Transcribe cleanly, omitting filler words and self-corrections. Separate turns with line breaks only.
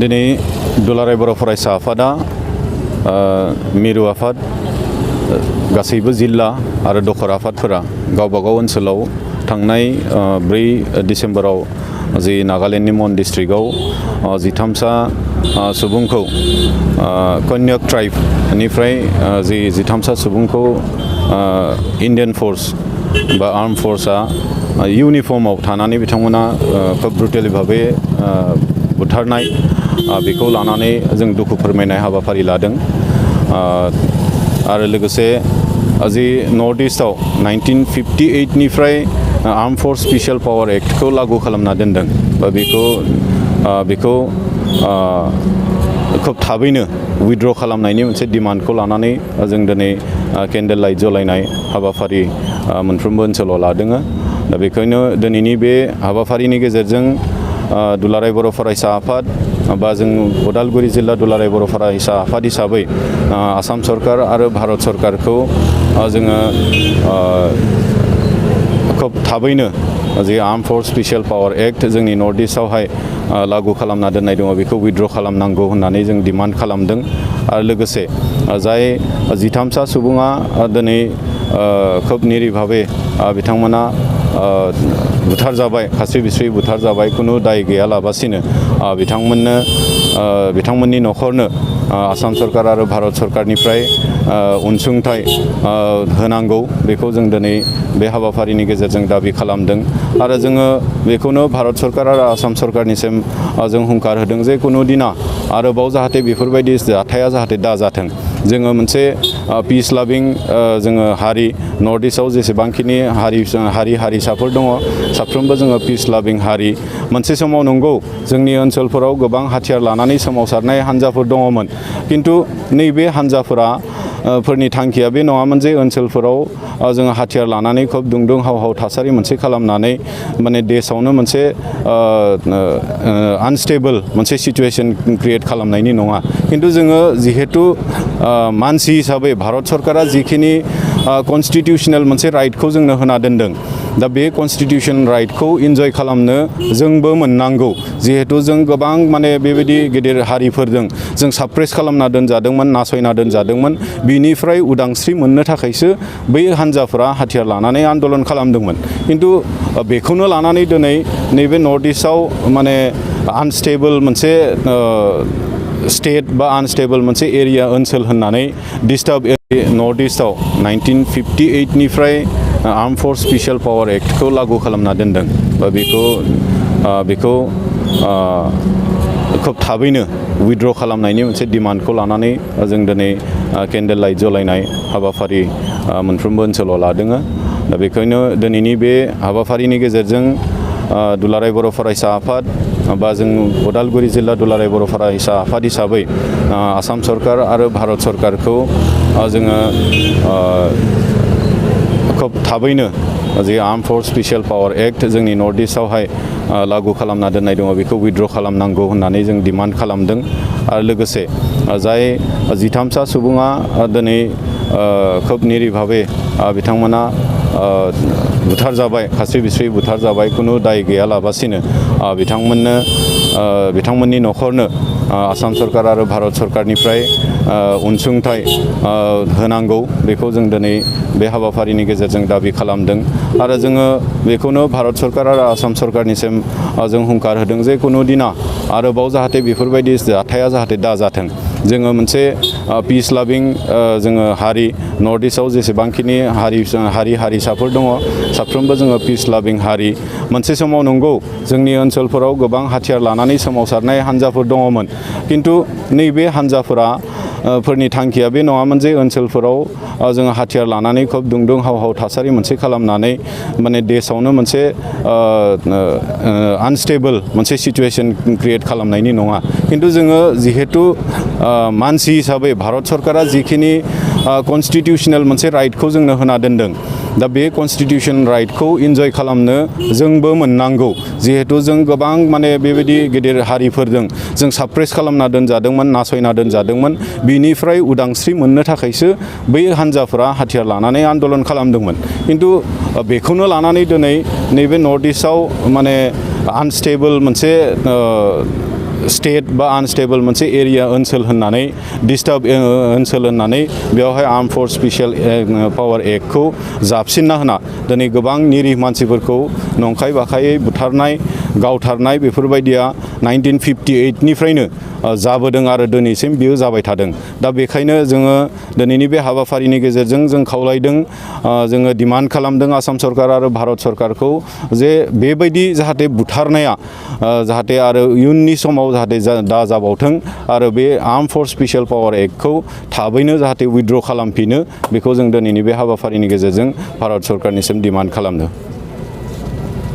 दिनै दुलाराय बर' फरायसा आफादा मिरु आफाद गासैबो जिल्ला आरो दखर आफादफोरा गावबागाव ओनसोलाव थांनाय 4 डिसेम्बराव जि नागालेण्डनि मन डिस्ट्रिक्टआव 13सा सुबुंखौ कन्याक ट्राइबनिफ्राय जि 13सा सुबुंखौ इन्डियान फोर्स बा आर्म फोर्सआ इउनिफर्माव थानानै बिथांमोना खोब ब्रुटेलि भावे बुथारनाय बेखौ लानानै जों दुखु फोरमायनाय हाबाफारि लादों आरो लोगोसे जि नर्थ इस्टआव 1958 निफ्राय आर्म फोर्स स्पेशल पावार एक्टखौ लागू खालामना दोनदों बा बेखौ खोब थाबैनो उइथड्र खालामनायनि मोनसे डिमान्डखौ लानानै जों दिनै केन्डेल लाइट जलायनाय हाबाफारि मोनफ्रोमबो ओनसोलाव लादों दा बेखायनो दिनैनि बे हाबाफारिनि गेजेरजों दुलाराय बर' फरायसा आफाद बा जों उदालगुरि जिल्ला दुलाराय बर' फरायसा आफाद हिसाबै आसाम सरकार आरो भारत सरकारखौ जोङो खोब थाबैनो जे arm force special power act जोंनि नर्थ इस्टआवहाय लागू खालामना दोननाय दङ बेखौ उइथड्र खालामनांगौ होननानै जों डिमान्ड खालामदों आरो लोगोसे जाय 13सा सुबुङा दिनै खोब निरि भावे बिथांमोना बुथार जाबाय खास्रि बिस्रि बुथार जाबाय खुनु दाय गैयालाबासिनो बिथांमोननि न'खरनो आसाम सरकार आरो भारत सरकारनिफ्राय अनसुंथाइ होनांगौ बेखौ जों दिनै बे हाबाफारिनि गेजेरजों दाबि खालामदों आरो जोङो बेखौनो भारत सरकार आरो आसाम सरकारनिसिम जों हुंखार होदों जे कुनु दिना आरोबाव जाहाथे बेफोरबायदि जाथाया जाहाथे दाजाथों जोङो मोनसे पिस लाभिं जोङो हारि नर्थ इस्टआव जेसेबांखिनि हारिसाफोर दङ साफ्रोमबो जोङो पिस लाभिं हारि मोनसे समाव नंगौ जोंनि ओनसोलफोराव गोबां हाथियार लानानै सोमावसारनाय हान्जाफोर दङमोन किन्तु नैबे हान्जाफोरा फोरनि थांखिया बे नङामोन जे ओनसोलफोराव जोङो हाथियार लानानै खोब दुंदुं हाव हाव थासारि मोनसे खालामनानै माने देशआवनो मोनसे आनस्टेबल मोनसे सिचुएशन क्रिएट खालामनायनि नङा किन्तु जोङो जिहेतु मानसि हिसाबै भारत सरकारा जिखिनि कन्स्टिटिउसनेल मोनसे राइटखौ जोंनो होना दोनदों दा बे कन्स्टिटिउसन राइटखौ इन्जय खालामनो जोंबो मोननांगौ जिहेतु जों गोबां माने बेबायदि गेदेर हारिफोरजों जों साप्रेस खालामना दोनजादोंमोन नासयना दोनजादोंमोन बिनिफ्राय उदांस्रि मोननो थाखायसो बै हान्जाफोरा हाथियार लानानै आन्दलन खालामदोंमोन किन्तु बेखौनो लानानै दिनै नैबे नर्थ इस्टआव माने आनस्टेबल मोनसे स्टेट बा आनस्टेबल मोनसे एरिया ओनसोल होननानै डिस्टार्ब नर्थ इस्टआव 1958 निफ्राय आर्म फोर्स स्पेशल पावार एक्टखौ लागू खालामना दोनदों बा बेखौ खोब थाबैनो उइथड्र खालामनायनि मोनसे डिमान्डखौ लानानै जों दिनै केन्डेल लाइट जलायनाय हाबाफारि मोनफ्रोमबो ओनसोलाव लादों दा बेखायनो दिनैनि बे हाबाफारिनि गेजेरजों दुलाराय बर' फरायसा आफाद बा जों उदालगुरि जिल्ला दुलाराय बर' फरायसा आफाद हिसाबै आसाम सरकार आरो भारत सरकारखौ जोङो खोब थाबैनो जे arm force special power act जोंनि नर्थ इस्टआवहाय लागू खालामना दोननाय दङ बेखौ उइथड्र खालामनांगौ होननानै जों डिमान्ड खालामदों आरो लोगोसे जाय 13सा सुबुङा दिनै खोब निरि भावे बिथांमोना बुथार जाबाय खास्रि बिस्रि बुथार जाबाय खुनु दाय गैयालाबासिनो बिथांमोननि न'खरनो आसाम सरकार आरो भारत सरकारनिफ्राय अनसुंथाइ होनांगौ बेखौ जों दिनै बे हाबाफारिनि गेजेरजों दाबि खालामदों आरो जोङो बेखौनो भारत सरकार आरो आसाम सरकारनिसिम जों हुंखार होदों जे कुनु दिना आरोबाव जाहाथे बेफोरबायदि जाथाया जाहाथे दाजाथों जोङो मोनसे पिस लाभिं जोङो हारि नर्थ इस्टआव जेसेबांखिनि हारिसाफोर दङ साफ्रोमबो जोङो पिस लाभिं हारि मोनसे समाव नंगौ जोंनि ओनसोलफोराव गोबां हाथियार लानानै सोमावसारनाय हान्जाफोर दङमोन किन्तु नैबे हान्जाफोरा फोरनि थांखिया बे नङामोन जे ओनसोलफोराव जोङो हाथियार लानानै खोब दुंदुं हाव हाव थासारि मोनसे खालामनानै माने देशआवनो मोनसे आनस्टेबल मोनसे सिचुएशन क्रिएट खालामनायनि नङा किन्तु जोङो जिहेतु मानसि हिसाबै भारत सरकारा जिखिनि कन्स्टिटिउसनेल मोनसे राइटखौ जोंनो होना दोनदों दा बे कन्स्टिटिउसन राइटखौ इन्जय खालामनो जोंबो मोननांगौ जिहेतु जों गोबां माने बेबायदि गेदेर हारिफोरजों जों साप्रेस खालामना दोनजादोंमन नासयना दोनजादोंमोन बिनिफ्राय उदांस्रि मोननो थाखायसो बै हान्जाफोरा हाथियार लानानै आन्दलन खालामदोंमोन किन्तु बेखौनो लानानै दिनै नैबे नर्थ इस्टआव माने आनस्टेबल मोनसे स्टेट बा आनस्टेबल मोनसे एरिया ओनसोल होननानै डिस्टार्ब ओनसोल होननानै बेवहाय आर्म फोर्स स्पेशल पावार एक्टखौ जाबसिनना होना दिनै गोबां निरिह मानसिफोरखौ नंखाय बाखायै बुथारनाय गावथारनाय बेफोरबायदिया 1958निफ्रायनो जाबोदों आरो दिनैसिम बियो जाबाय थादों। दा बेखायनो जोङो दिनैनि बे हाबाफारिनि गेजेरजों जों खावलायदों, जोङो डिमान्ड खालामदों आसाम सरकार आरो भारत सरकारखौ जे बेबायदि जाहाथे बुथारनाया जाहाथे आरो इयुननि समाव जाहाथे दा जाबावथों आरो बे आर्म फोर्स स्पेशल पावार एक्टखौ थाबैनो जाहाथे उइथड्र खालामफिनो बेखौ जों दिनैनि बे हाबाफारिनि गेजेरजों भारत सरकारनिसिम डिमान्ड खालामदों।